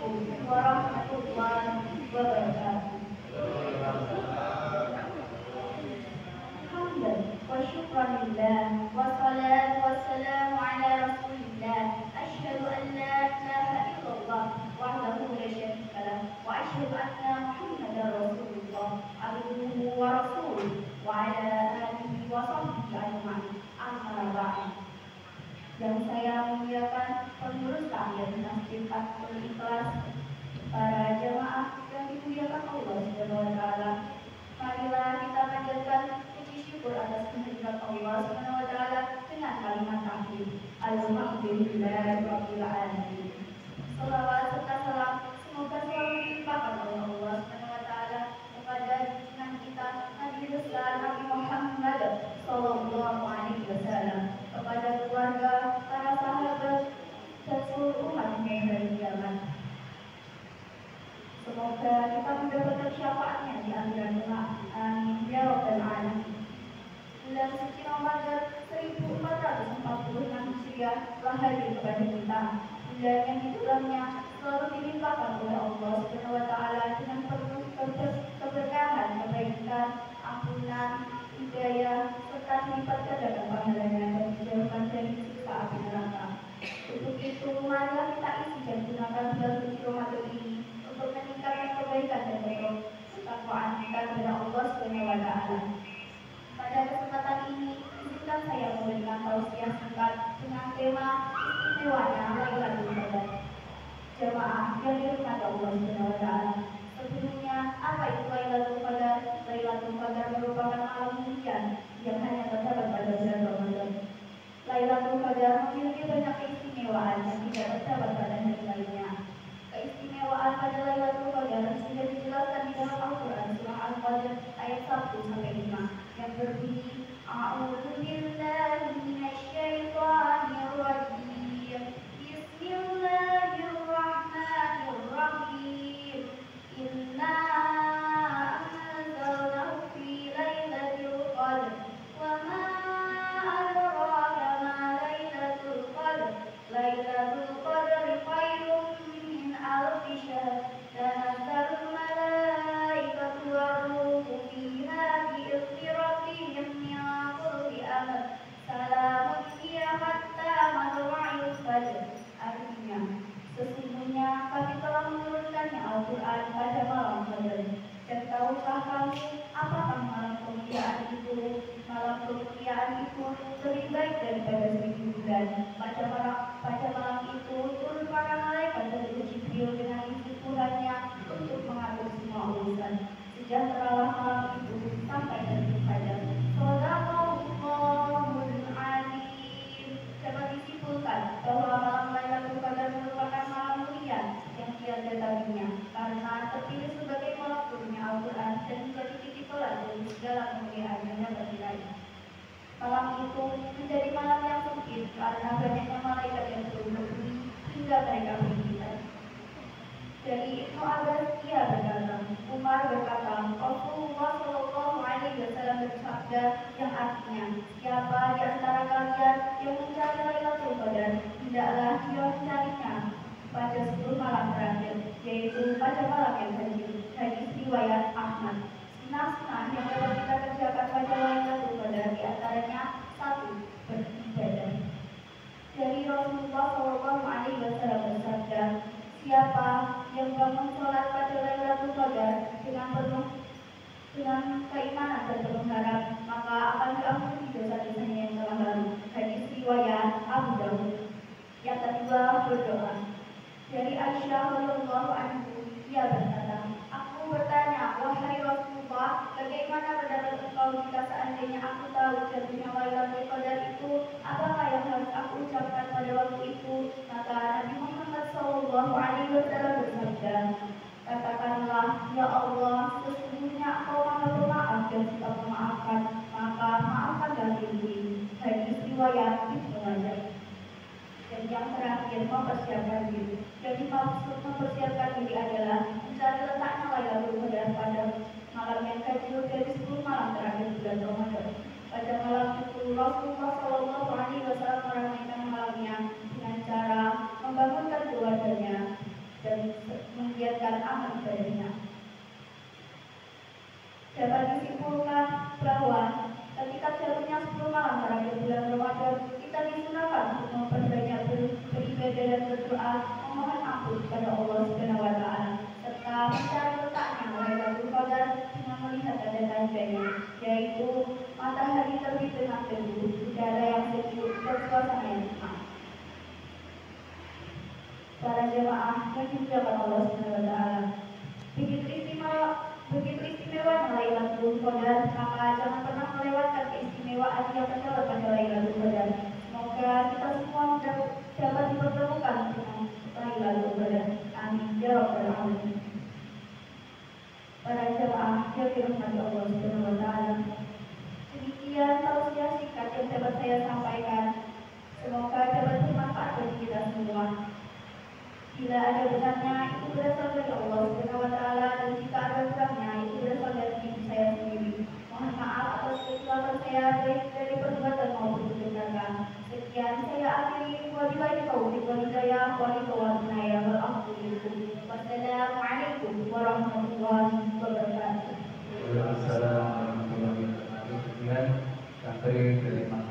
Assalamualaikum warahmatullahi wabarakatuh. Hamdan wa syukran lillah wa salatu wassalamu ala rasulillah. Asyhadu an la ilaha illallah wahdahu la syarika lah wa asyhadu anna Muhammadar Rasulullah abduhu wa rasuluh wa ala alihi wa sahbihi ajma'in. Amma ba'd. Yang saya muliakan pengurus takmir Masjid Fathul Ikhlas, para jemaah yang dimuliakan Allah Subhanahu wa taala. Marilah kita panjatkan puji syukur atas kehadirat Allah Subhanahu wa taala dengan kalimat tahmid. Alhamdulillahirabbil alamin. Salawat serta salam semoga selalu dilimpahkan oleh Allah Subhanahu wa taala kepada junjungan kita Nabi besar Nabi Muhammad sallallahu alaihi wasallam, kepada keluarga, para sahabat dan seluruh umat yang dari kiamat. Semoga kita mendapatkan syafaatnya di akhirat kelak. Amin ya rabbal alamin. Bulan suci Ramadan 1446 Hijriah telah hadir kepada kita. Bulan yang di dalamnya selalu dilimpahkan oleh Allah Subhanahu wa taala dengan penuh keberkahan, kebaikan, ampunan, hidayah, serta dilipat gandakan pahalanya dan dijauhkan dari siksa api neraka. Untuk itu, marilah kita isi dan gunakan bulan suci Ramadan ini untuk meningkatkan kebaikan dan ketakwaan kita kepada Allah Subhanahu wa taala. Pada kesempatan ini, izinkan saya memberikan tausiah singkat dengan tema istimewanya Lailatul Qadar. Jemaah yang dirahmati Allah Subhanahu wa taala. Sebelumnya, apa itu Lailatul Qadar? Lailatul Qadar merupakan malam mulia yang hanya terdapat pada bulan Ramadan. Lailatul Qadar memiliki banyak keistimewaan yang tidak terdapat pada hari lainnya. Keistimewaan pada Lailatul Qadar sudah dijelaskan di dalam Al-Quran surah Al-Qadr ayat 1-5 yang berbunyi, A'udzu billahi minasyaitonir rajim. Bismillahirrahmanirrahim. Inna anzalnahu fi lailatul qadr. Wa ma adraka ma lailatul qadr. Lailatul qadri khairun min alfi syahr. Tanazzalul malaikatu war-ruhu fiha bi'izni rabbihim min kulli amr. Salamun hiya hatta matla'il fajr. Artinya, sesungguhnya kami telah menurunkannya Al-Quran pada malam Qadar. Dan tahukah kamu apakah malam kemuliaan itu? Malam kemuliaan itu lebih baik daripada 1000 bulan. Pada malam itu turun para malaikat dari Jibril dengan izin Tuhannya untuk mengatur semua urusan. Sejahteralah malam itu sampai terbit fajar. Shadaqallahul alim. Dapat disimpulkan bahwa malam Lailatul Qadar merupakan malam mulia yang tiada tandingnya karena terpilih sebagai malam turunnya Al-Quran dan menjadi titik tolak dari segala kemuliaan yang dapat diraih. Malam itu menjadi malam yang sempit karena banyaknya malaikat yang turun ke bumi hingga mereka meninggal. Dari Ibnu Abbas ia berkata, Umar berkata, Rasulullah Shallallahu Alaihi Wasallam bersabda yang artinya, siapa di antara kalian yang mencari Lailatul Qadar, hendaklah dia mencarinya pada 10 malam terakhir, yaitu pada malam yang ganjil. Hadis riwayat Ahmad. Sunnah-sunnah yang dapat kita kerjakan pada Lailatul Qadar di antaranya 1. Beribadah. Dari Rasulullah Shallallahu Alaihi Wasallam bersabda, siapa yang bangun sholat pada Lailatul Qadar dengan keimanan dan penuh harap, maka akan diampuni dosa-dosanya yang telah lalu. Hadis riwayat Abu Dawud. Yang kedua, berdoa. Dari Aisyah radhiyallahu anha, ia berkata, aku bertanya, wahai Rasulullah, bagaimana pendapat engkau jika seandainya aku tahu jatuhnya Lailatul Qadar itu, apakah yang harus aku ucapkan pada waktu itu? Maka Nabi Muhammad sallallahu alaihi wasallam bersabda, katakanlah, ya Allah, sesungguhnya Engkau Maha Pemaaf dan Suka memaafkan, maka maafkanlah diri. Hadis riwayat Ibnu Majah. Dan yang terakhir, mempersiapkan diri. Jadi maksud mempersiapkan diri adalah mencari letaknya Lailatul Qadar pada malam yang ganjil dari 10 malam terakhir bulan Ramadan. Pada malam itu Rasulullah Shallallahu Alaihi Wasallam meramaikan malamnya dengan cara membangunkan keluarganya dan ibadahnya. Dapat disimpulkan bahwa ketika jatuhnya 10 malam terakhir bulan Ramadan, kita disunahkan untuk memperbanyak beribadah dan berdoa memohon ampun kepada Allah Subhanahu wa Ta'ala, serta mencari letaknya Lailatul Qadar dengan melihat tanda-tandanya, yaitu matahari terbit dengan teduh, udara yang sejuk, dan suasana yang tenang. Para jemaah yang dimuliakan Allah Subhanahu wa Ta'ala, begitu istimewa Lailatul Qadar, maka jangan pernah melewatkan keistimewaan yang terdapat pada Lailatul Qadar. Semoga kita semua dapat dipertemukan dengan Lailatul Qadar. Amin ya rabbal alamin. Para jemaah yang dirahmati Allah Subhanahu wa Ta'ala, demikian tausiah singkat yang dapat saya sampaikan. Semoga dapat bermanfaat bagi kita semua. Bila ada benarnya, itu berasal dari Allah Subhanahu wa Ta'ala, dan jika ada kurangnya, itu berasal dari diri saya sendiri. Mohon maaf atas kesalahan saya baik dari perbuatan maupun perbuatan. Sekian saya akhiri. Wabillahi taufiq wal hidayah. Wassalamualaikum warahmatullahi wabarakatuh. Waalaikumsalam warahmatullahi wabarakatuh. Terima kasih.